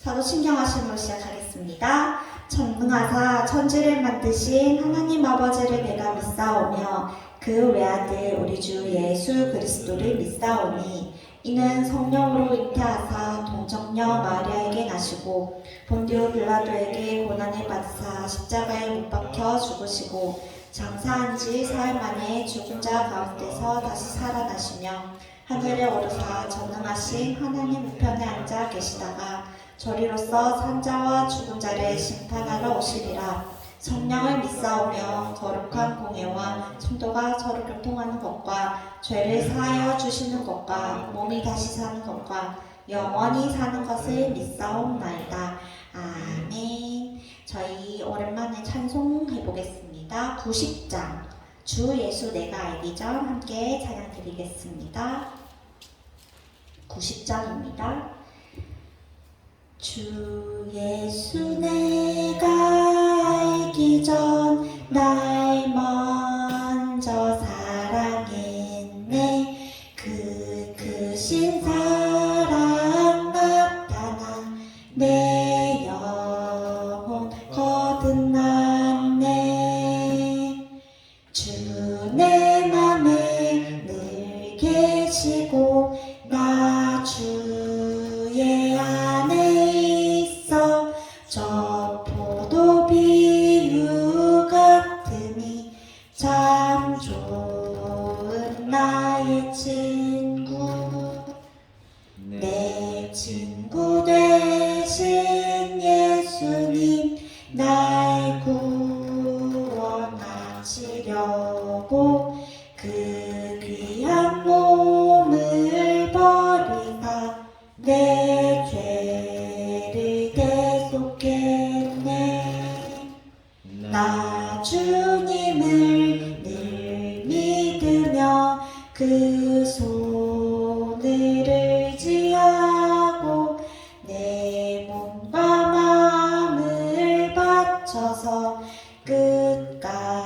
사도신경하심으로 시작하겠습니다. 전능하사 천지를 만드신 하나님 아버지를 내가 믿사오며 그 외아들 우리 주 예수 그리스도를 믿사오니 이는 성령으로 잉태하사 동정녀 마리아에게 나시고 본디오 빌라도에게 고난을 받으사 십자가에 못 박혀 죽으시고 장사한 지 사흘 만에 죽은 자 가운데서 다시 살아나시며 하늘에 오르사 전능하신 하나님 우편에 앉아 계시다가 저리로서 산자와 죽은 자를 심판하러 오시리라. 성령을 믿사오며 거룩한 공예와 성도가 서로 교통하는 것과 죄를 사하여 주시는 것과 몸이 다시 사는 것과 영원히 사는 것을 믿사옵나이다. 아멘. 저희 오랜만에 찬송해 보겠습니다. 90장 주 예수 내가 알기 전 함께 찬양 드리겠습니다. 90장입니다. 주 예수 내가 알기 전 날 먼저 사랑했네. 그 크신 사랑 나타나 내 영혼 거듭났네. 주 내 맘에 늘 계시고 나 주의 안에 있어. 저 포도 비유 같으니 참 좋은 나의 친구. 내 친구 되신 예수님 날 구원하시려고 그 귀한 몸을 버리사 내 죄를 대속했네. 나 주님을 늘 믿으며 그 손을 의지하고 내 몸과 마음을 바쳐서 끝까지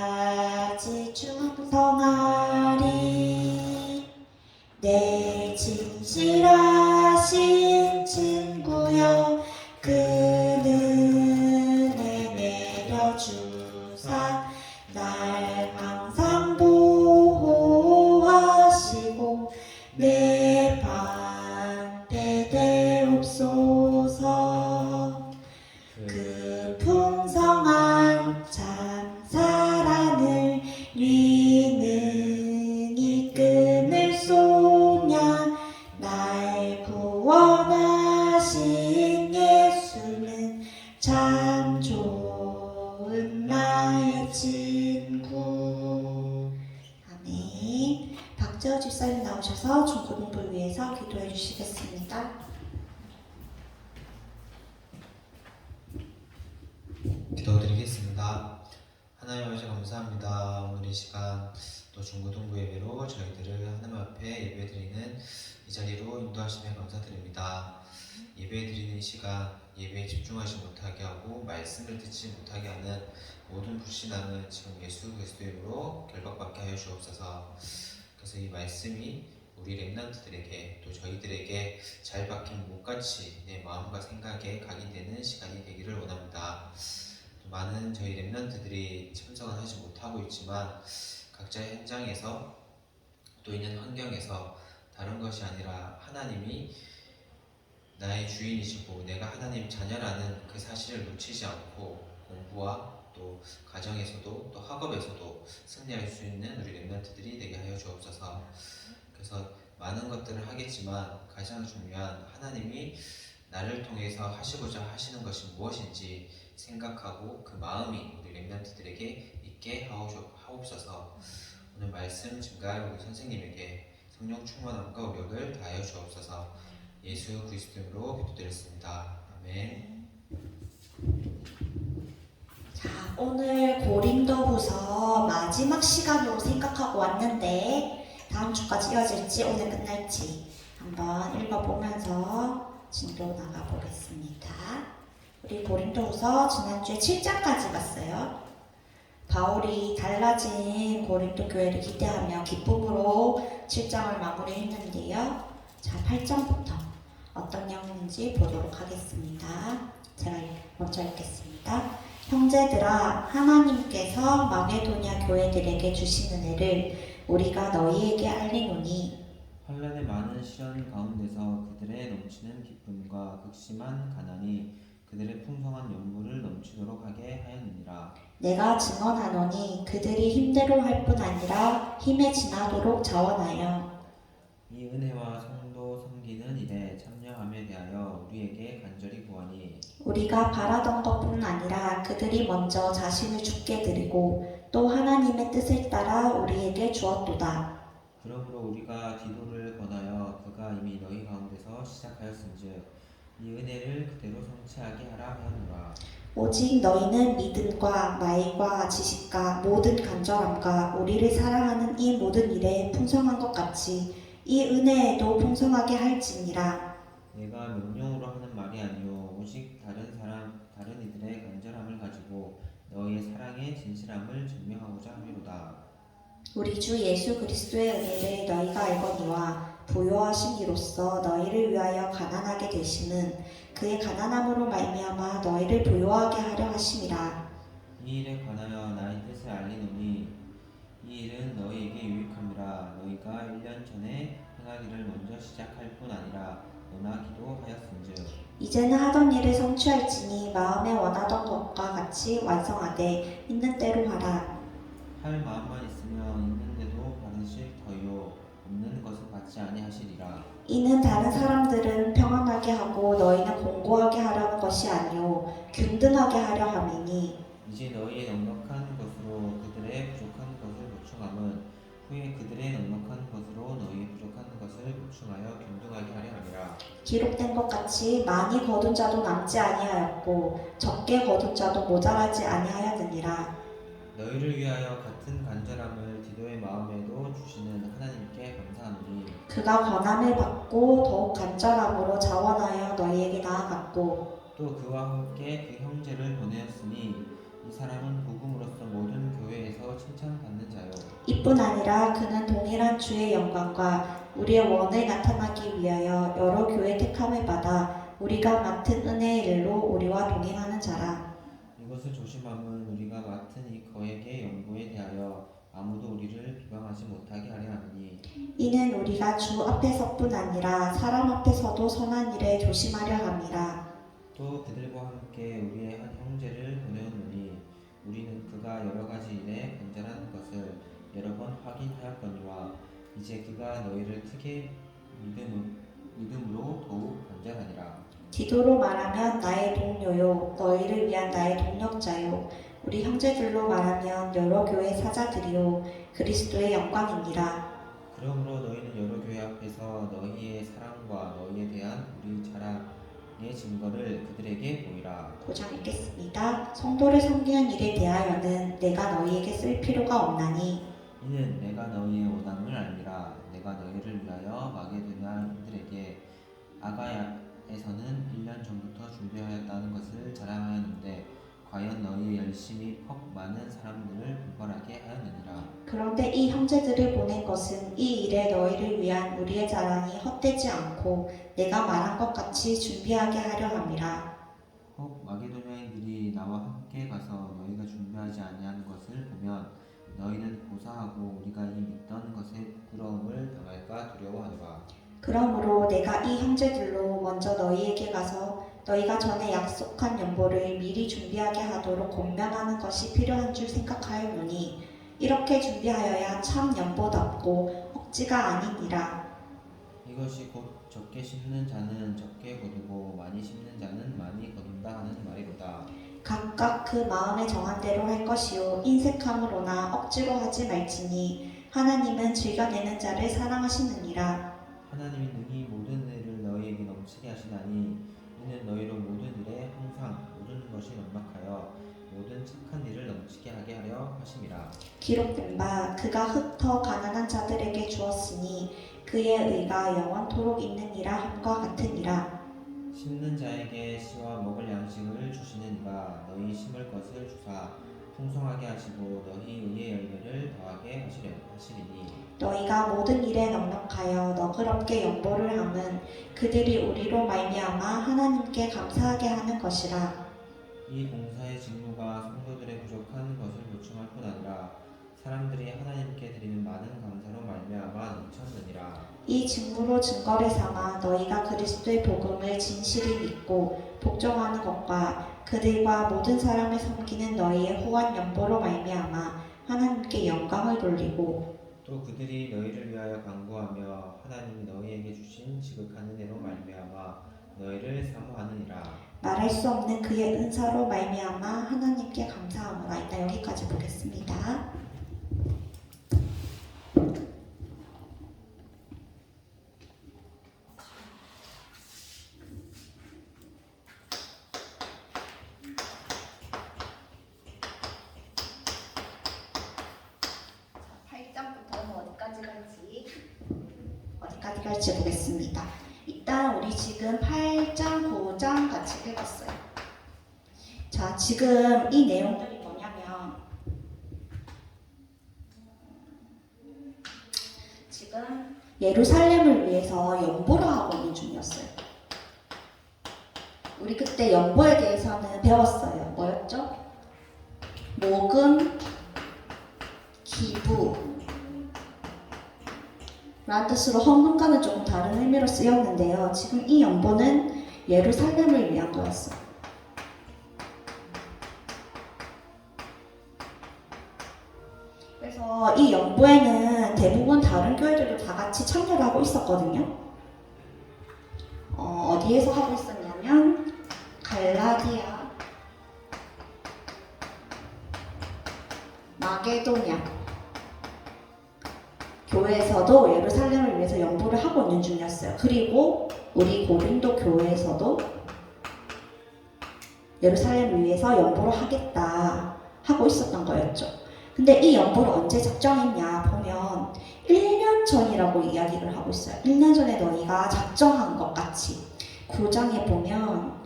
충성하리. 내 진실하신 친구여 그 은혜 내려주사 날 항상 보호하시고 내 방패 되옵소서. 그 풍성한 참 사랑을 위능히 끊을 소냐. 날 구원하신 예수는 참 좋은 나의 친구. 아멘. 박재호 집사님 나오셔서 중고등부를 위해서 기도해 주시겠습니다. 기도드리겠습니다. 하나님 아버지 감사합니다. 오늘 이 시간 또 중고등부 예배로 저희들을 하나님 앞에 예배드리는 이 자리로 인도하심에 감사드립니다. 예배드리는 시간 예배에 집중하지 못하게 하고 말씀을 듣지 못하게 하는 모든 불신앙은 지금 예수 그리스도의 이름으로 결박받게 하여 주옵소서. 그래서 이 말씀이 우리 렘넌트들에게 또 저희들에게 잘 박힌 못같이 내 마음과 생각에 각인되는 시간이 되기를 원합니다. 많은 저희 렘넌트들이 참석은 하지 못하고 있지만 각자의 현장에서 또 있는 환경에서 다른 것이 아니라 하나님이 나의 주인이시고 내가 하나님 자녀라는 그 사실을 놓치지 않고 공부와 또 가정에서도 또 학업에서도 승리할 수 있는 우리 렘넌트들이 되게 하여 주옵소서. 그래서 많은 것들을 하겠지만 가장 중요한 하나님이 나를 통해서 하시고자 하시는 것이 무엇인지 생각하고 그 마음이 우리 렘넌트들에게 있게 하옵소서. 오늘 말씀 증가할 우리 선생님에게 성령 충만함과 오력을 다하여 주옵소서. 예수 그리스도로 기도드렸습니다. 아멘. 자, 오늘 고린도후서 마지막 시간으로 생각하고 왔는데 다음 주까지 이어질지 오늘 끝날지 한번 읽어보면서 진도 나가보겠습니다. 우리 고린도후서 지난주에 7장까지 봤어요. 바울이 달라진 고린도 교회를 기대하며 기쁨으로 7장을 마무리했는데요. 자, 8장부터 어떤 내용이 말씀인지 보도록 하겠습니다. 제가 먼저 읽겠습니다. 형제들아, 하나님께서 마게도냐 교회들에게 주신 은혜를 우리가 너희에게 알리노니 환난의 많은 시련 가운데서 그들의 넘치는 기쁨과 극심한 가난이 그들의 풍성한 연물을 넘치도록 하게 하였느니라. 내가 증언하노니 그들이 힘대로 할 뿐 아니라 힘에 지나도록 자원하여 이 은혜와 성도 섬기는 일에 참여함에 대하여 우리에게 간절히 구하니 우리가 바라던 것뿐 아니라 그들이 먼저 자신을 주께 드리고 또 하나님의 뜻을 따라 우리에게 주었도다. 그러므로 우리가 디도를 권하여 그가 이미 너희 가운데서 시작하였은즉 이 은혜를 그대로 성취하게 하라 하였노라. 오직 너희는 믿음과 마의과 지식과 모든 간절함과 우리를 사랑하는 이 모든 일에 풍성한 것 같이 이 은혜에도 풍성하게 할지니라. 내가 명령으로 하는 말이 아니요 오직 다른 이들의 간절함을 가지고 너희의 사랑의 진실함을 증명하고자 함이로다. 우리 주 예수 그리스도의 은혜를 너희가 알거니와 부요하신 이로써 너희를 위하여 가난하게 되시는 그의 가난함으로 말미암아 너희를 부요하게 하려 하심이라. 이 일에 관하여 나의 뜻을 알리노니 이 일은 너희에게 유익함이라. 너희가 1년 전에 행하기를 먼저 시작할 뿐 아니라 원하기도 하였은즉 이제는 하던 일을 성취할지니 마음에 원하던 것과 같이 완성하되 있는 대로 하라. 할 마음만 있으면 있는데도 받으실 터이요 없는 것을 받지 아니하시리라. 이는 다른 사람들은 평안하게 하고 너희는 공고하게 하려는 것이 아니요 균등하게 하려 함이니 이제 너희의 넉넉한 것으로 그들의 부족한 것을 보충함은 후에 그들의 넉넉한 것으로 너희의 부족한 것을 보충하여 균등하게 하려 함이라. 기록된 것 같이 많이 거둔 자도 남지 아니하였고 적게 거둔 자도 모자라지 아니하였느니라. 너희를 위하여 같은 간절함을 디도의 마음에도 주시는 하나님께 감사하노니 그가 권함을 받고 더욱 간절함으로 자원하여 너희에게 나아갔고 또 그와 함께 그 형제를 보내었으니 이 사람은 복음으로서 모든 교회에서 칭찬받는 자요 이뿐 아니라 그는 동일한 주의 영광과 우리의 원을 나타나기 위하여 여러 교회 택함을 받아 우리가 맡은 은혜의 일로 우리와 동행하는 자라. 이것을 조심함은 우리가 맡은 이 거액의 연고에 대하여 아무도 우리를 비방하지 못하게 하려 하느니 이는 우리가 주 앞에서뿐 아니라 사람 앞에서도 선한 일에 조심하려 함이라. 또 그들과 함께 우리의 한 형제를 보내었노니 우리는 그가 여러 가지 일에 간절한 것을 여러 번 확인하였거니와 이제 그가 너희를 크게 믿음으로 더욱 간절하니라. 디도로 말하면 나의 동료요 너희를 위한 나의 동력자요 우리 형제들로 말하면 여러 교회 사자들이요 그리스도의 영광이니라. 그러므로 너희는 여러 교회 앞에서 너희의 사랑과 너희에 대한 우리 자랑의 증거를 그들에게 보이라. 5장 읽겠습니다. 성도를 섬기는 일에 대하여는 내가 너희에게 쓸 필요가 없나니 이는 내가 너희의 원함을 알미라. 내가 너희를 위하여 마게도냐인들에게 아가야에서는 1년 전부터 준비하였다는 것을 자랑하였는데 과연 너희의 열심이 퍽 많은 사람들을 분발하게 하였느니라. 그런데 이 형제들을 보낸 것은 이 일에 너희를 위한 우리의 자랑이 헛되지 않고 내가 말한 것 같이 준비하게 하려 함이라. 혹 마게도냐인들이 나와 함께 가서 너희가 준비하지 아니하는 것을 보면 너희는 고사하고 우리가 이 믿던 것에 부끄러움을 당할까 두려워하노라. 그러므로 내가 이 형제들로 먼저 너희에게 가서 너희가 전에 약속한 연보를 미리 준비하게 하도록 권면하는 것이 필요한 줄 생각하였노니 이렇게 준비하여야 참 연보답고 억지가 아니니라. 이것이 곧 적게 심는 자는 적게 거두고 많이 심는 자는 많이 거둔다 하는 말이로다. 각각 그 마음에 정한 대로 할 것이요 인색함으로나 억지로 하지 말지니 하나님은 즐겨내는 자를 사랑하시느니라. 하나님이 능히 모든 일을 너희에게 넘치게 하시나니 이는 너희로 모든 일에 항상 모든 것이 넉넉하여 모든 착한 일을 넘치게 하게 하려 하심이라. 기록된 바 그가 흩어 가난한 자들에게 주었으니 그의 의가 영원토록 있느니라 함과 같으니라. 심는 자에게 씨와 먹을 양식을 주시는 이가 너희 심을 것을 주사 풍성하게 하시고 너희 의의 열매를 더하게 하시리니 너희가 모든 일에 넉넉하여 너그럽게 연보를 함은 그들이 우리로 말미암아 하나님께 감사하게 하는 것이라. 이 봉사의 직무가 성도들의 부족한 것을 보충할 뿐 아니라 사람들이 하나님께 드리는 많은 감사로 말미암아 넘쳤느니라. 이 증거로 증거를 삼아 너희가 그리스도의 복음을 진실히 믿고 복종하는 것과 그들과 모든 사람을 섬기는 너희의 후한 연보로 말미암아 하나님께 영광을 돌리고 또 그들이 너희를 위하여 간구하며 하나님이 너희에게 주신 지극한 은혜로 말미암아 너희를 사모하느니라. 말할 수 없는 그의 은사로 말미암아 하나님께 감사하노라. 일단 여기까지 보겠습니다. 어디까지 갈지 보겠습니다. 일단 우리 지금 8장, 9장 같이 읽었어요. 자, 지금 이 내용들이 뭐냐면 지금 예루살렘을 위해서 연보를 하고 있는 중이었어요. 우리 그때 연보에 대해서는 배웠어요. 뭐였죠? 모금, 기부 라는 뜻으로 헌금과는 조금 다른 의미로 쓰였는데요. 지금 이 연보는 예루살렘을 위한 거였어요. 그래서 이 연보에는 대부분 다른 교회들도 다 같이 참여를 하고 있었거든요. 어디에서 하고 있었냐면 갈라디아, 마게도냐 교회에서도 예루살렘을 위해서 연보를 하고 있는 중이었어요. 그리고 우리 고린도 교회에서도 예루살렘을 위해서 연보를 하겠다 하고 있었던 거였죠. 근데 이 연보를 언제 작정했냐 보면 1년 전이라고 이야기를 하고 있어요. 1년 전에 너희가 작정한 것 같이 9장에 보면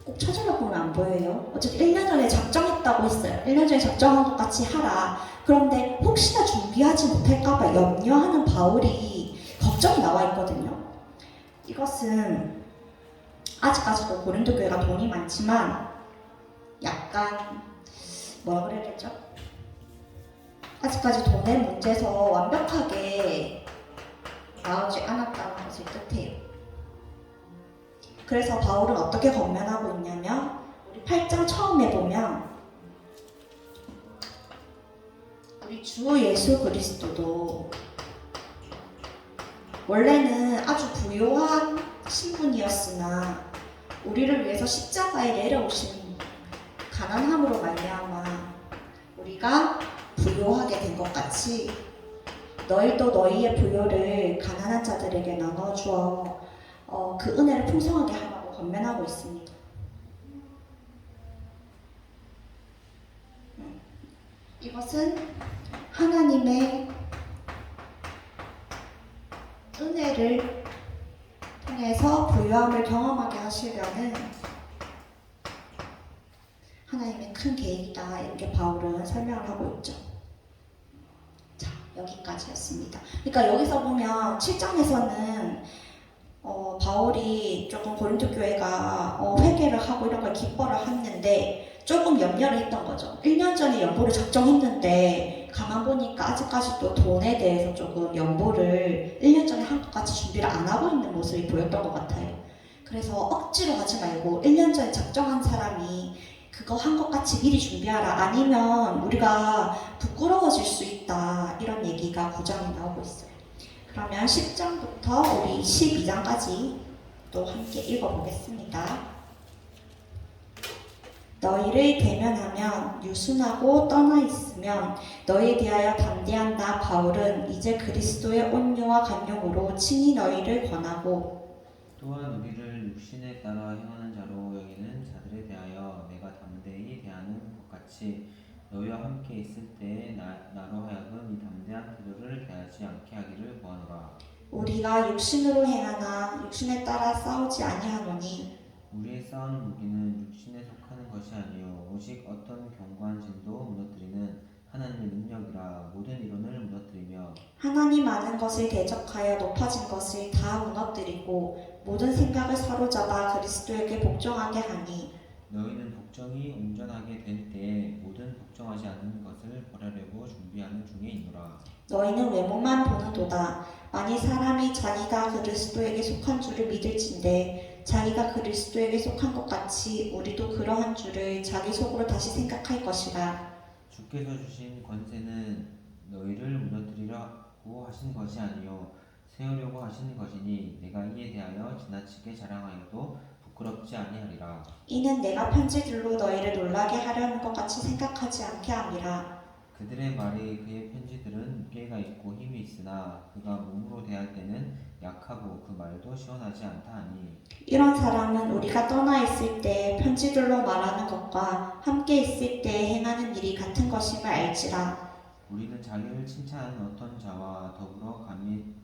꼭 찾아보면 안 보여요. 어쨌든 1년 전에 작정했다고 했어요. 1년 전에 작정한 것 같이 하라. 그런데 혹시나 준비하지 못할까봐 염려하는 바울이 걱정이 나와 있거든요. 이것은 아직까지도 고린도 교회가 돈이 많지만 약간 뭐라 그래야 되죠? 아직까지 돈의 문제에서 완벽하게 나오지 않았다는 것을 뜻해요. 그래서 바울은 어떻게 권면하고 있냐면 우리 8장 처음에 보면 우리 주 예수 그리스도도 원래는 아주 부요한 신분이었으나 우리를 위해서 십자가에 내려오신 가난함으로 말미암아 우리가 부요하게 된 것 같이 너희도 너희의 부요를 가난한 자들에게 나눠주어 그 은혜를 풍성하게 하라고 권면하고 있습니다. 이것은 하나님의 은혜를 통해서 부유함을 경험하게 하시려는 하나님의 큰 계획이다. 이렇게 바울은 설명을 하고 있죠. 자, 여기까지였습니다. 그러니까 여기서 보면 7장에서는 바울이 조금 고린도 교회가 회개를 하고 이런 걸 기뻐를 했는데 조금 염려를 했던 거죠. 1년 전에 연보를 작정했는데 가만 보니까 아직까지도 돈에 대해서 조금 연보를 1년 전에 한 것 같이 준비를 안 하고 있는 모습이 보였던 것 같아요. 그래서 억지로 하지 말고 1년 전에 작정한 사람이 그거 한 것 같이 미리 준비하라. 아니면 우리가 부끄러워질 수 있다. 이런 얘기가 9장에 나오고 있어요. 그러면 10장부터 우리 12장까지 또 함께 읽어보겠습니다. 너희를 대면하면 유순하고 떠나 있으면 너희에 대하여 담대한 나 바울은 이제 그리스도의 온유와 간용으로 친히 너희를 권하고 또한 우리를 육신에 따라 행하는 자로 여기는 자들에 대하여 내가 담대히 대하는 것 같이 너희와 함께 있을 때에 나로 하여금 이 담대한 태도를 대하지 않게 하기를 구하노라. 우리가 육신으로 행하나 육신에 따라 싸우지 아니하노니 우리의 싸우는 무기는 육신에 속하는 것이 아니요 오직 어떤 견고한 진도 무너뜨리는 하나님의 능력이라. 모든 이론을 무너뜨리며 하나님 아는 것을 대적하여 높아진 것을 다 무너뜨리고 모든 생각을 사로잡아 그리스도에게 복종하게 하니 너희는 복종이 온전하게 될 때에 모든 복종하지 않는 것을 벌하려고 준비하는 중에 있노라. 너희는 외모만 보는도다. 만일 사람이 자기가 그리스도에게 속한 줄을 믿을진대 자기가 그리스도에게 속한 것 같이 우리도 그러한 줄을 자기 속으로 다시 생각할 것이라. 주께서 주신 권세는 너희를 무너뜨리려고 하신 것이 아니요 세우려고 하신 것이니 내가 이에 대하여 지나치게 자랑하여도 부끄럽지 아니하리라. 이는 내가 편지들로 너희를 놀라게 하려는 것 같이 생각하지 않게 함이라. 그들의 말이 그의 편지들은 무게가 있고 힘이 있으나 그가 몸으로 대할 때는 약하고 그 말도 시원하지 않다 하니 이런 사람은 우리가 떠나 있을 때 편지들로 말하는 것과 함께 있을 때 행하는 일이 같은 것임을 알지라. 우리는 자기를 칭찬하는 어떤 자와 더불어 감히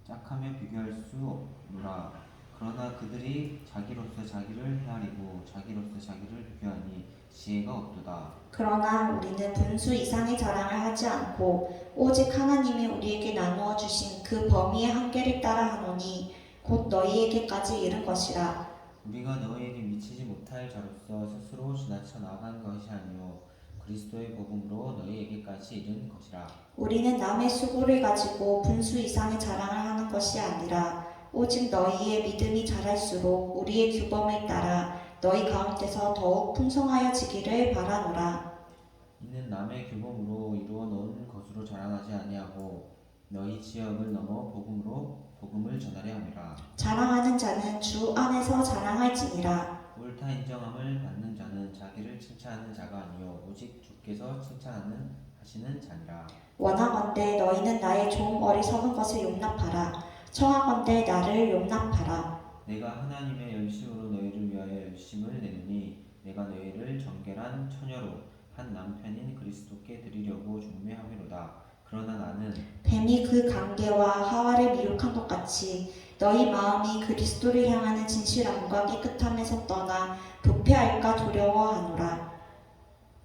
짝하며 비교할 수 없노라. 그러나 그들이 자기로서 자기를 헤아리고 자기로서 자기를 비교하니 지혜가 없도다. 그러나 우리는 분수 이상의 자랑을 하지 않고 오직 하나님이 우리에게 나누어 주신 그 범위의 한계를 따라 하노니 곧 너희에게까지 이른 것이라. 우리가 너희에게 미치지 못할 자로서 스스로 지나쳐 나아간 것이 아니요 그리스도의 복음으로 너희에게까지 이른 것이라. 우리는 남의 수고를 가지고 분수 이상의 자랑을 하는 것이 아니라 오직 너희의 믿음이 자랄수록 우리의 규범을 따라 너희 가운데서 더욱 풍성하여지기를 바라노라. 이는 남의 규범으로 이루어 놓은 것으로 자랑하지 아니하고 너희 지역을 넘어 복음을 전하려 함이라. 자랑하는 자는 주 안에서 자랑할지니라. 옳다 인정함을 받는 자는 자기를 칭찬하는 자가 아니요 오직 주께서 하시는 자니라. 원하건대 너희는 나의 좀 어리석은 것을 용납하라. 청하건대 나를 용납하라. 내가 하나님의 열심으로 너희를 위하여 열심을 내느니 내가 너희를 정결한 처녀로 한 남편인 그리스도께 드리려고 중매하미로다. 그러나 나는 뱀이 그 관계와 하와를 미혹한 것 같이 너희 마음이 그리스도를 향하는 진실함과 깨끗함에서 떠나 부패할까 두려워하노라.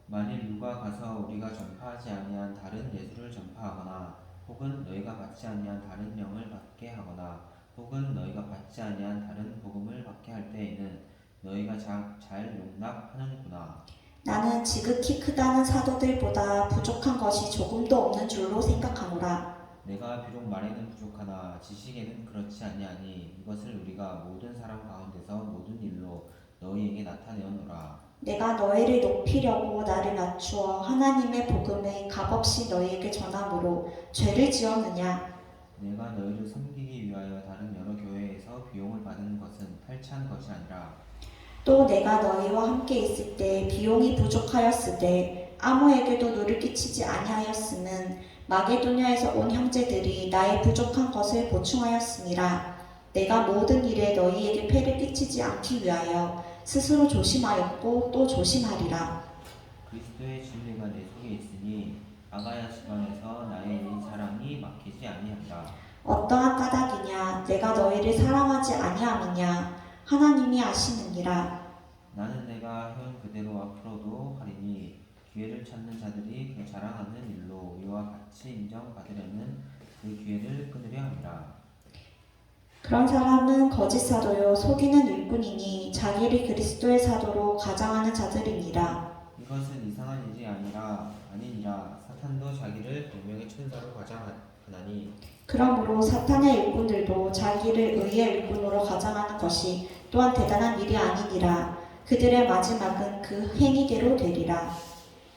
만일 누가 가서 우리가 전파하지 아니한 다른 예수를 전파하거나 혹은 너희가 받지 아니한 다른 영을 받게 하거나 혹은 너희가 받지 아니한 다른 복음을 받게 할 때에는 너희가 잘 용납하는구나. 나는 지극히 크다는 사도들보다 부족한 것이 조금도 없는 줄로 생각하노라. 내가 비록 말에는 부족하나 지식에는 그렇지 아니하니 이것을 우리가 모든 사람 가운데서 모든 일로 너희에게 나타내었노라. 내가 너희를 높이려고 나를 낮추어 하나님의 복음을 값없이 너희에게 전함으로 죄를 지었느냐? 내가 너희를 섬기기 위하여 다른 여러 교회에서 비용을 받은 것은 탈취한 것이 아니라 또 내가 너희와 함께 있을 때 비용이 부족하였으되 아무에게도 누를 끼치지 아니하였음은 마게도냐에서 온 형제들이 나의 부족한 것을 보충하였으니라. 내가 모든 일에 너희에게 폐를 끼치지 않기 위하여 스스로 조심하였고 또 조심하리라. 그리스도의 진리가 내 속에 있으니 아가야 지방에서 나의 이 자랑이 막히지 아니한다. 어떠한 까닭이냐? 내가 너희를 사랑하지 아니함이냐? 하나님이 아시느니라. 나는 내가 해온 그대로 앞으로도 하리니 기회를 찾는 자들이 그 자랑하는 일로 이와 같이 인정받으려는 그 기회를 끊으려 함이라. 그런 사람은 거짓 사도요 속이는 일꾼이니 자기를 그리스도의 사도로 가장하는 자들이니라. 이것은 이상한 일이 아니니라. 사탄도 자기를 분명히 천사로 가장하나니 그러므로 사탄의 일꾼들도 자기를 의의 일꾼으로 가장하는 것이 또한 대단한 일이 아니니라. 그들의 마지막은 그 행위대로 되리라.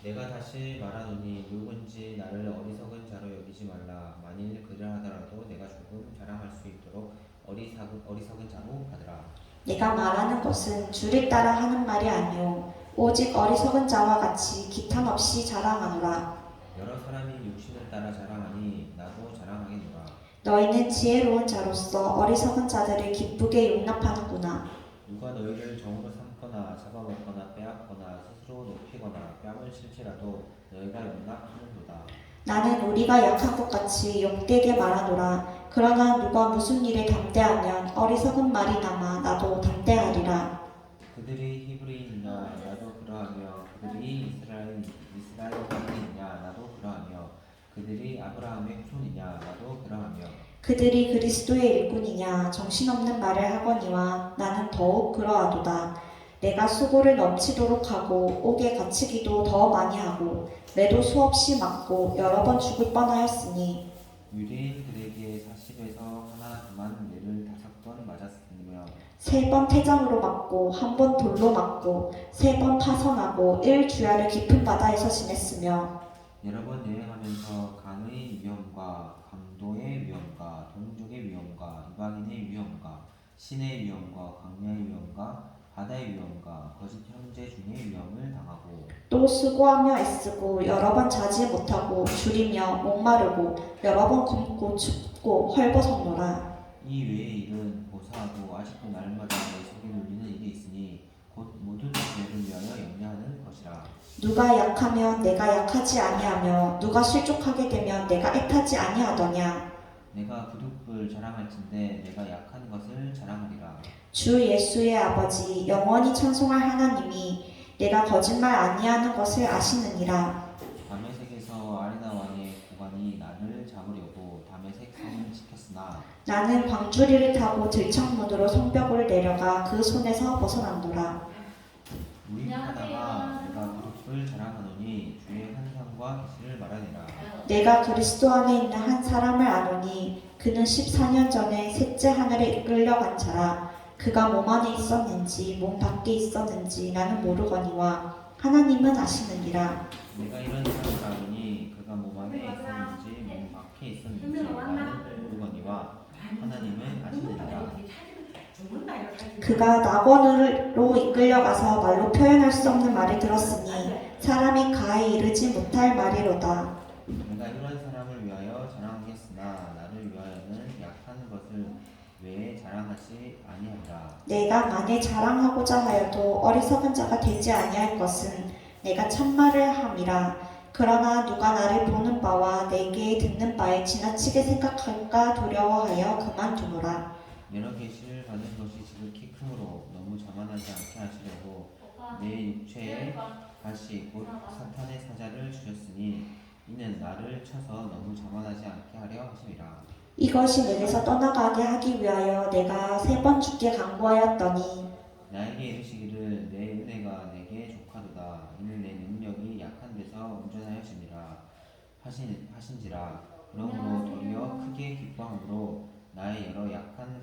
내가 다시 말하노니 누군지 나를 어리석은 자로 여기지 말라. 만일 그러하더라도 내가 조금 자랑할 수 있도록 어리석은 자로 받으라. 내가 말하는 것은 주를 따라 하는 말이 아니오 오직 어리석은 자와 같이 기탄 없이 자랑하노라. 여러 사람이 육신을 따라 자랑하니 나도 자랑하겠노라. 너희는 지혜로운 자로서 어리석은 자들을 기쁘게 용납하는구나. 누가 너희를 정으로 삼거나 잡아먹거나 빼앗거나 스스로 높이거나 뺨을 칠지라도 너희가 용납하는도다. 나는 우리가 약한 것 같이 용되게 말하노라. 그러나 누가 무슨 일에 담대하면 어리석은 말이 남아 나도 담대하리라. 그들이 히브리인이냐 나도 그러하며 그들이 이스라엘인이냐 나도 그러하며 그들이 아브라함의 후손이냐 나도 그러하며 그들이 그리스도의 일꾼이냐 정신없는 말을 하거니와 나는 더욱 그러하도다. 내가 수고를 넘치도록 하고 옥에 갇히기도 더 많이 하고 매도 수없이 맞고 여러 번 죽을 뻔하였으니 유대인들에게 40에서 하나 그만 매를 5번 맞았으며 3번 태장으로 맞고 1번 돌로 맞고 3번 파선하고 1주야를 깊은 바다에서 지냈으며 여러 번 여행하면서 강의 위험과 강도의 위험과 동족의 위험과 이방인의 위험과 신의 위험과 광야의 위험과 바다의 위험과 거짓 형제 중의 위험을 당하고 또 수고하며 애쓰고 여러 번 자지 못하고 줄이며 목마르고 여러 번 굶고 춥고 헐벗었노라. 이 외의 일은 고사하고 아직도 날마다 내 속에 눌리는 일이 있으니 곧 모든 죄를 위하여 염려하는 것이라. 누가 약하면 내가 약하지 아니하며 누가 실족하게 되면 내가 애타지 아니하더냐. 내가 부득불 자랑할진대 내가 약한 것을 자랑하리라. 주 예수의 아버지 영원히 찬송할 하나님이 내가 거짓말 아니하는 것을 아시느니라. 다메섹에서 아리나 왕의 고관이 나를 잡으려고 다메섹 성을 지켰으나 나는 광주리를 타고 들창문으로 성벽을 내려가 그 손에서 벗어난노라. 무익하다가 내가 부득불 자랑하노니 주의 환상과 계시를 말하니라. 내가 그리스도 안에 있는 한 사람을 아노니 그는 14년 전에 셋째 하늘에 이끌려간 자라. 그가 몸 안에 있었는지 몸 밖에 있었는지 나는 모르거니와 하나님은 아시느니라. 내가 이런 사람을 아노니 그가 몸 안에 있었는지 몸 밖에 있었는지 나는 모르거니와 하나님은 아시느니라. 그가 낙원으로 이끌려가서 말로 표현할 수 없는 말을 들었으니 사람이 가에 이르지 못할 말이로다. 내가 이런 사람을 위하여 자랑하겠으나 나를 위하여는 약한 것을 외에 자랑하지 아니하리라. 내가 만일 자랑하고자 하여도 어리석은 자가 되지 아니할 것은 내가 참말을 함이라. 그러나 누가 나를 보는 바와 내게 듣는 바에 지나치게 생각할까 두려워하여 그만두노라. 여러 계시를 받은 것이 지극히 크므로 너무 자만하지 않게 하시려고 내 육체에 다시 곧 사탄의 사자를 주셨으니 이는 나를 쳐서 너무 자만하지 않게 하려 하심이라. 이것이 내게서 떠나가게 하기 위하여 내가 3번 죽게 강구하였더니 나에게 이르시기를 내 은혜가 내게 족하도다. 이는 내 능력이 약한 데서 온전하여지니라 하신지라. 그러므로 도리어 크게 기뻐함으로 나의 여러 약한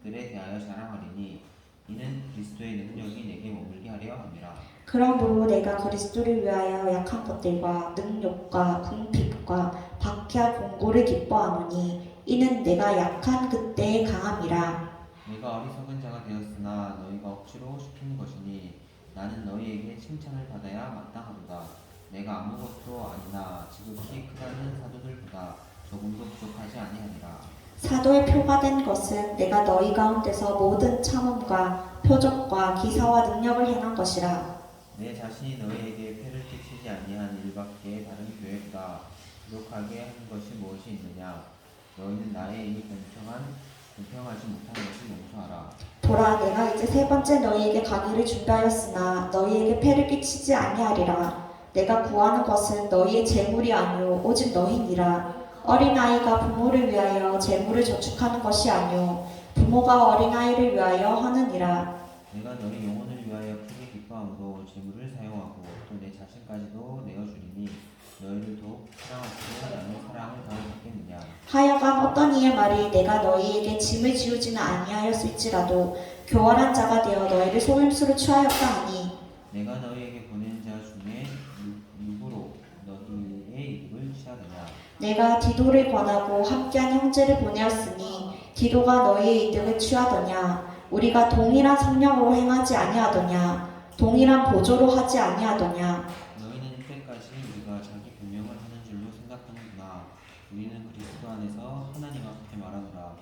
것들에 대하여 자랑하리니 이는 그리스도의 능력이 내게 머물게 하려 함이라. 그러므로 내가 그리스도를 위하여 약한 것들과 능욕과 궁핍과 박해와 공고를 기뻐하노니 이는 내가 약한 그때의 강함이라. 내가 어리석은 자가 되었으나 너희가 억지로 시키는 것이니 나는 너희에게 칭찬을 받아야 마땅하도다. 내가 아무것도 아니나 지극히 크다는 사도들보다 조금도 부족하지 아니하니라. 사도의 표가 된 것은 내가 너희 가운데서 모든 참음과 표적과 기사와 능력을 행한 것이라. 내 자신이 너희에게 폐를 끼치지 아니한 일밖에 다른 교회보다 부족하게 한 것이 무엇이 있느냐. 너희는 나의 이 공평하지 못한 것을 용서하라. 보라, 내가 이제 3번째 너희에게 가기를 준비하였으나 너희에게 폐를 끼치지 아니하리라. 내가 구하는 것은 너희의 재물이 아니오 오직 너희니라. 어린아이가 부모를 위하여 재물을 저축하는 것이 아니오 부모가 어린아이를 위하여 하느니라. 내가 너희 영혼을 위하여 크게 기뻐함으로 재물을 사용하고 또 내 자신까지도 내어주리니 너희를 더욱 사랑하시고 나는 사랑을 더욱 받겠느냐. 하여간 어떤 이의 말이 내가 너희에게 짐을 지우지는 아니하였을지라도 교활한 자가 되어 너희를 속임수로 취하였다 하니 내가 너희에게 보낸 자 중에 누구로 너희의 이득을 취하느냐. 내가 디도를 권하고 함께한 형제를 보내었으니 디도가 너희의 이득을 취하더냐. 우리가 동일한 성령으로 행하지 아니하더냐. 동일한 보조로 하지 아니하더냐. 너희는 이때까지 우리가 자기 변명을 하는 줄로 생각하는구나. 우리는 그리스도 안에서 하나님 앞에 말하노라.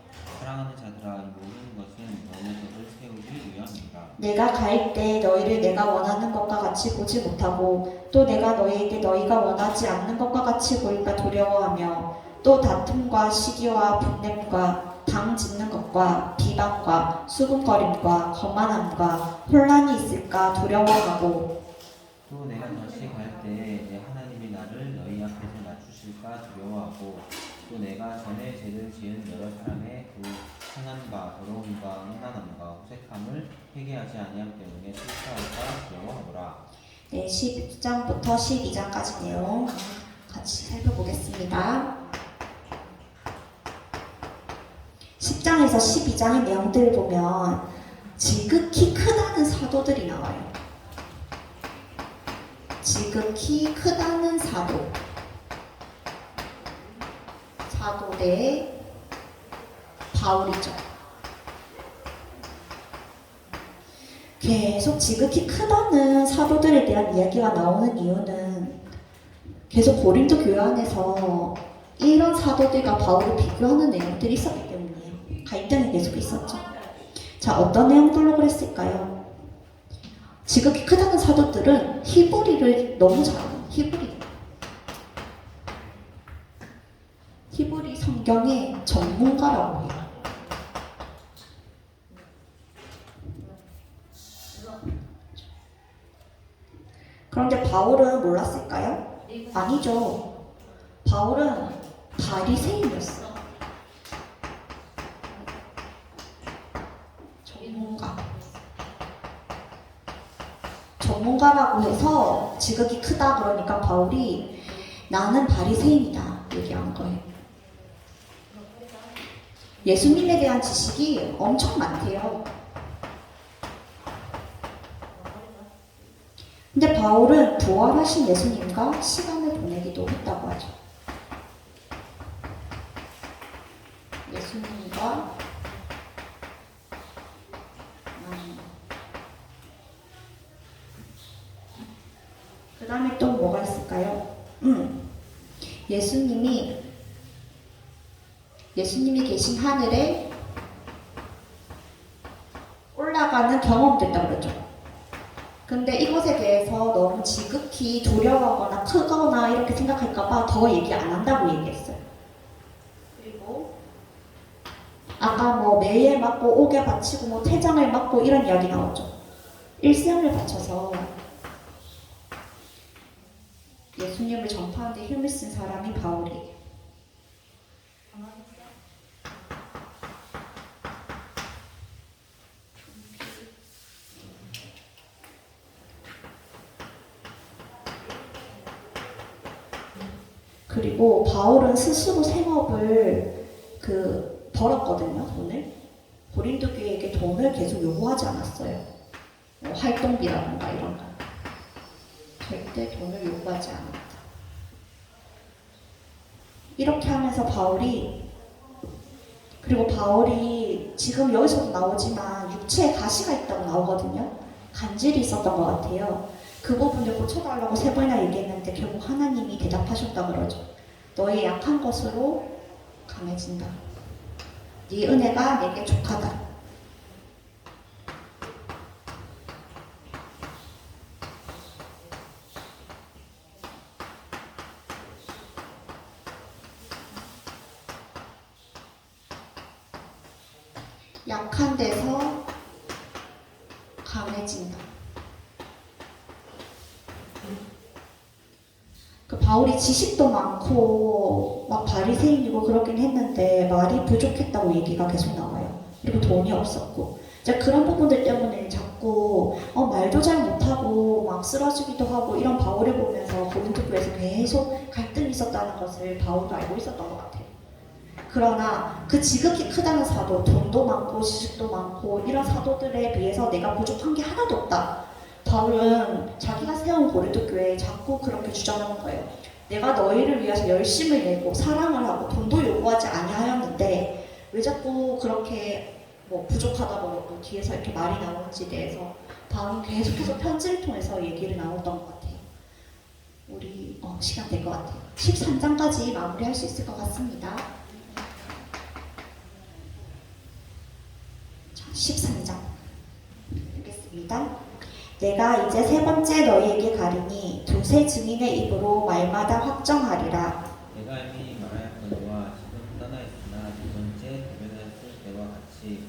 사랑하는 자들아, 이 모든 것은 너희 덕을 세우기 위함이라. 내가 갈 때 너희를 내가 원하는 것과 같이 보지 못하고 또 내가 너희에게 너희가 원하지 않는 것과 같이 보일까 두려워하며 또 다툼과 시기와 분냄과 당 짓는 것과 비방과 수군거림과 거만함과 혼란이 있을까 두려워하고 또 내가 다시 갈 때에 내 하나님이 나를 너희 앞에서 낮추실까 두려워하고 또 내가 전에 죄를 지은 여러 사람의 그 상함과 더러움과 음란함과 호색함을 회개하지 아니함 때문에 실패할까 두려워하노라. 네, 10장부터 12장까지 내용 같이 살펴보겠습니다. 10장에서 12장의 내용들을 보면 지극히 크다는 사도들이 나와요. 지극히 크다는 사도. 사도대 바울이죠. 계속 지극히 크다는 사도들에 대한 이야기가 나오는 이유는 계속 고린도 교회 안에서 이런 사도들과 바울을 비교하는 내용들이 있었기 때문이에요. 갈등이 계속 있었죠. 자, 어떤 내용들로 그랬을까요? 지극히 크다는 사도들은 히브리를 너무 잘해요. 히브리 성경의 전문가라고 해요. 그런데 바울은 몰랐을까요? 아니죠. 바울은 바리새인이었어. 전문가라고 해서 지극히 크다 그러니까 바울이 나는 바리새인이다 얘기한 거예요. 예수님에 대한 지식이 엄청 많대요. 근데 바울은 부활하신 예수님과 시간을 보내기도 했다고 하죠. 예수님과 그 다음에 또 뭐가 있을까요? 예수님이 계신 하늘에 올라가는 경험됐다고 그러죠. 근데 이것에 대해서 너무 지극히 두려워하거나 크거나 이렇게 생각할까봐 더 얘기 안 한다고 얘기했어요. 그리고 아까 뭐 매에 맞고 옥에 바치고 뭐 태장을 맞고 이런 이야기 나오죠. 일생을 바쳐서 예수님을 전파하는데 힘을 쓴 사람이 바울이에요. 그리고 바울은 스스로 생업을 벌었거든요. 돈을. 고린도 교회에게 돈을 계속 요구하지 않았어요. 뭐 활동비라든가 이런 거. 절대 돈을 요구하지 않았다. 이렇게 하면서 그리고 바울이 지금 여기서도 나오지만 육체에 가시가 있다고 나오거든요. 간질이 있었던 것 같아요. 그 부분을 고쳐달라고 3번이나 얘기했는데 결국 하나님이 대답하셨다 그러죠. 너의 약한 것으로 강해진다. 네 은혜가 내게 족하다. 약한 데서 강해진다. 바울이 지식도 많고 막 바리새인이고 그러긴 했는데 말이 부족했다고 얘기가 계속 나와요. 그리고 돈이 없었고 이제 그런 부분들 때문에 자꾸 말도 잘 못하고 막 쓰러지기도 하고 이런 바울을 보면서 고린도 교회에서 계속 갈등이 있었다는 것을 바울도 알고 있었던 것 같아요. 그러나 그 지극히 크다는 사도, 돈도 많고 지식도 많고 이런 사도들에 비해서 내가 부족한 게 하나도 없다. 바울은 자기가 세운 고린도 교회에 자꾸 그렇게 주장하는 거예요. 내가 너희를 위해서 열심을 내고 사랑을 하고 돈도 요구하지 아니하였는데 왜 자꾸 그렇게 뭐 부족하다고 또 뒤에서 이렇게 말이 나오는지에 대해서 바울은 계속해서 편지를 통해서 얘기를 나눴던 것 같아요. 우리 시간 될 것 같아요. 13장까지 마무리할 수 있을 것 같습니다. 자, 13장 읽겠습니다. 내가 이제 3번째 너희에게 가리니 두세 증인의 입으로 말마다 확정하리라. 내가 이미 말하였거니와 지금 떠나 있으나 2번째 대변했을 때와 같이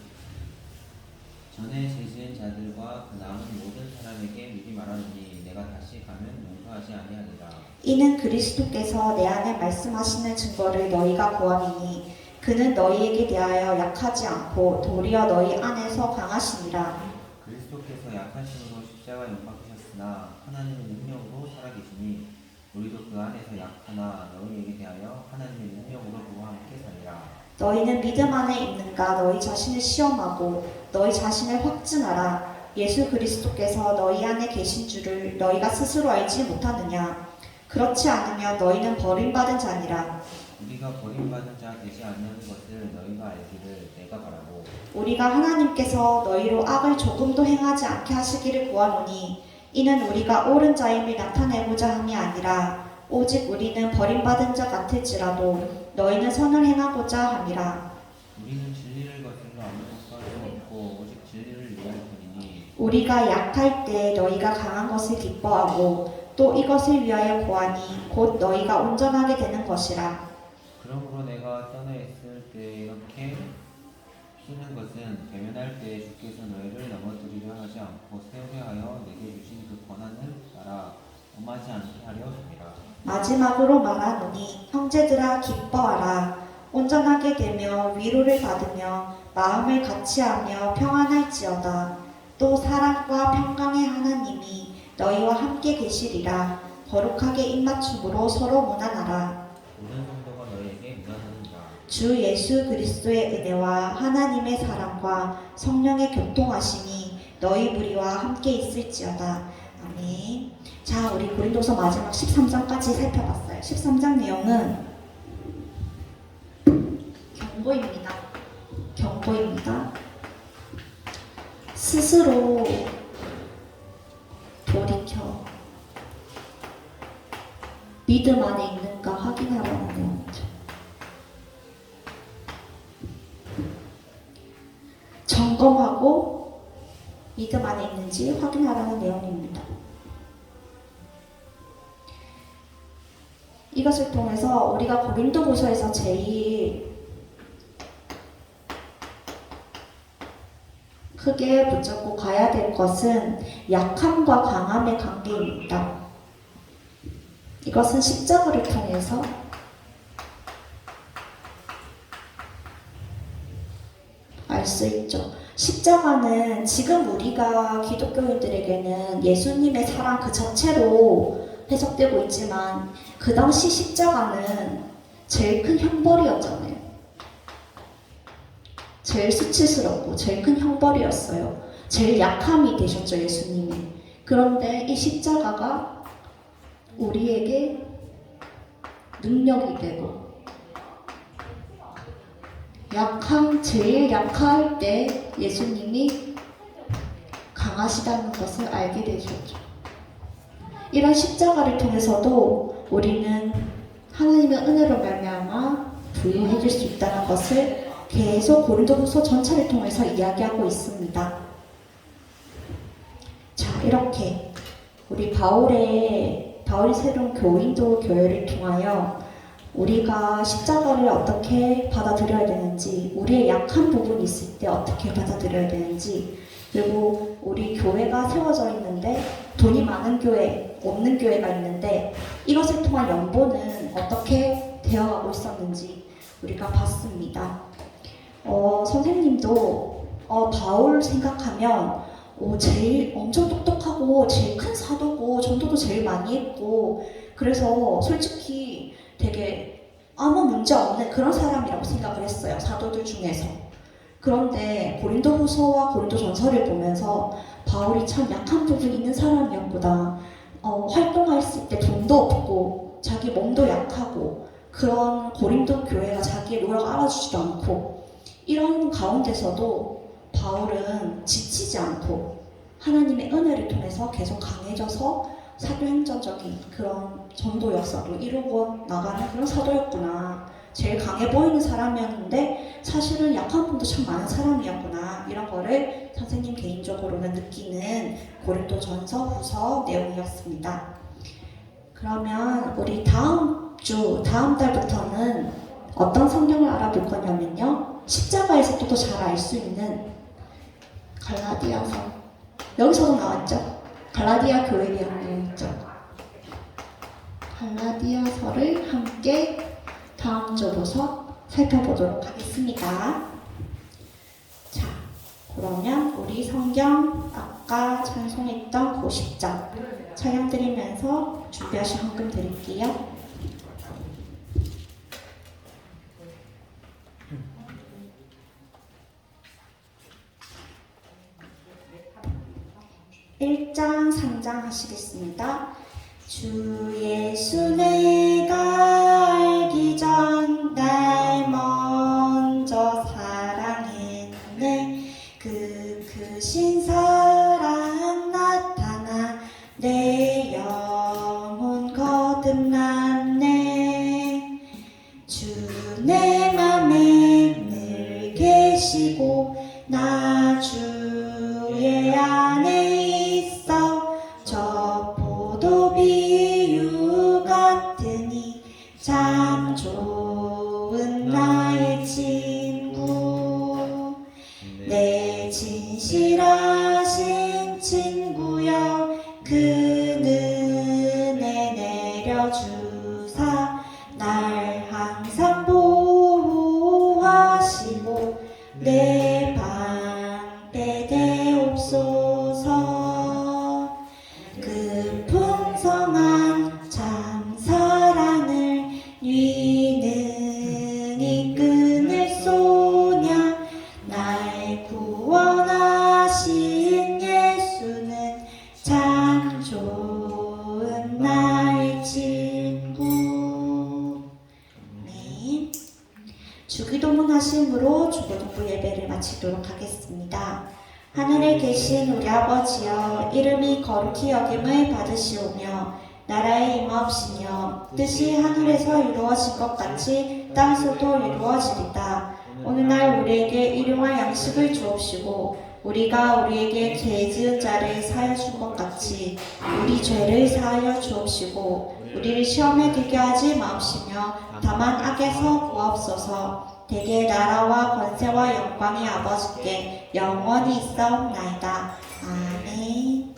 말하노니 내가 다시 가면 용서하지 아니하리라. 이는 그리스도께서 내 안에 말씀하시는 증거를 너희가 구함이니 그는 너희에게 대하여 약하지 않고 도리어 너희 안에서 강하시니라. 그리스도께서 약하심으로 십자가에 못 박히셨으나 하나님의 능력으로 살아계시니 우리도 그 안에서 약하나 너희에게 대하여 하나님의 능력으로 그와 함께 살리라. 너희는 믿음 안에 있는가 너희 자신을 시험하고 너희 자신을 확증하라. 예수 그리스도께서 너희 안에 계신 줄을 너희가 스스로 알지 못하느냐. 그렇지 않으면 너희는 버림받은 자니라. 우리가 버림받은 자 되지 않는 것을 너희가 알기를 내가 바라고 우리가 하나님께서 너희로 악을 조금도 행하지 않게 하시기를 구하노니 이는 우리가 옳은 자임을 나타내고자 함이 아니라 오직 우리는 버림받은 자 같을지라도 너희는 선을 행하고자 함이라. 우리는 진리를 거슬러 아무것도 없고 오직 진리를 위할 뿐이니 우리가 약할 때 너희가 강한 것을 기뻐하고 또 이것을 위하여 구하니 곧 너희가 온전하게 되는 것이라. 그러므로 내가 떠나 있을 때 이렇게 쓰는 것은 대면할 때 주께서 너희를 넘어뜨리려 하지 않고 세우려 하여 내게 주신 그 권한을 따라 엄하지 않게 하려 함이라. 마지막으로 말하노니 형제들아 기뻐하라. 온전하게 되며 위로를 받으며 마음을 같이하며 평안할지어다. 또 사랑과 평강의 하나님이 너희와 함께 계시리라. 거룩하게 입맞춤으로 서로 무난하라. 모든 성도가 너희에게 무난하느니라. 주 예수 그리스도의 은혜와 하나님의 사랑과 성령의 교통하심이 너희 무리와 함께 있을지어다. 아멘. 자, 우리 고린도서 마지막 13장까지 살펴봤어요. 13장 내용은 경고입니다. 경고입니다. 스스로 돌이켜 믿음 안에 있는가 확인하라는 내용이죠. 점검하고 믿음 안에 있는지 확인하라는 내용입니다. 이것을 통해서 우리가 고린도후서에서 제일 크게 붙잡고 가야 될 것은 약함과 강함의 관계입니다. 이것은 십자가를 통해서 알 수 있죠. 십자가는 지금 우리가 기독교인들에게는 예수님의 사랑 그 자체로 해석되고 있지만 그 당시 십자가는 제일 큰 형벌이었잖아요. 제일 수치스럽고 제일 큰 형벌이었어요. 제일 약함이 되셨죠, 예수님이. 그런데 이 십자가가 우리에게 능력이 되고 제일 약할 때 예수님이 강하시다는 것을 알게 되셨죠. 이런 십자가를 통해서도 우리는 하나님의 은혜로 말미암아 부유해질 수 있다는 것을 계속 고린도후서 전체를 통해서 이야기하고 있습니다. 자, 이렇게 우리 바울이 세운 교인도 교회를 통하여 우리가 십자가를 어떻게 받아들여야 되는지, 우리의 약한 부분이 있을 때 어떻게 받아들여야 되는지, 그리고 우리 교회가 세워져 있는데 돈이 많은 교회, 없는 교회가 있는데 이것을 통한 연보는 어떻게 되어가고 있었는지 우리가 봤습니다. 선생님도 바울 생각하면 제일 엄청 똑똑하고 제일 큰 사도고 전도도 제일 많이 했고 그래서 솔직히 되게 아무 문제 없는 그런 사람이라고 생각을 했어요. 사도들 중에서. 그런데 고린도후서와 고린도전서를 보면서 바울이 참 약한 부분이 있는 사람이었구나. 활동했을 때 돈도 없고 자기 몸도 약하고 그런 고린도 교회가 자기의 노력을 알아주지도 않고 이런 가운데서도 바울은 지치지 않고 하나님의 은혜를 통해서 계속 강해져서 사도행전적인 그런 전도 역사도 이루고 나가는 그런 사도였구나. 제일 강해 보이는 사람이었는데 사실은 약한 분도 참 많은 사람이었구나. 이런 거를 선생님 개인적으로는 느끼는 고린도전서 후서 내용이었습니다. 그러면 우리 다음 달부터는 어떤 성경을 알아볼 거냐면요. 십자가에서 또 잘 알 수 있는 갈라디아서. 여기서도 나왔죠? 갈라디아 교회 내용이죠. 갈라디아서를 함께 다음 주로서 살펴보도록 하겠습니다. 자, 그러면 우리 성경 아까 찬송했던 그 10장 찬양 드리면서 준비하신 헌금 드릴게요. (1장) (3장) 하시겠습니다. 주 예수 내가 알기 전 날 먼저 사랑했네. 그 크신 사랑 나타나 내 영혼 거듭났네. 주 내 맘에 늘 계시고 나 주의 안에 있어. 저 포도비유 같으니 참 좋은 나의 친구. 내 진실하신 친구여 그 은혜 내려주사 날 항상 보호하시고 내 방패 되옵소서. 그 풍성한 참 사랑을 위는 이끈을 쏘냐. 날 구원하신 예수는 참 좋은 나의 친구. 네. 주기도문 하심으로 주기도문 예배를 마치도록 하겠습니다. 하늘에 계신 우리 아버지여, 이름이 거룩히 여김을 받으시오며 나라의 임하옵시며 뜻이 하늘에서 이루어진 것 같이 땅에서도 이루어지리다. 오늘날 우리에게 일용할 양식을 주옵시고 우리가 우리에게 죄 지은 자를 사하여 준 것 같이 우리 죄를 사하여 주옵시고 우리를 시험에 들게 하지 마옵시며 다만 악에서 구하옵소서. 대개 나라와 권세와 영광이 아버지께 영원히 있사옵나이다. 아멘.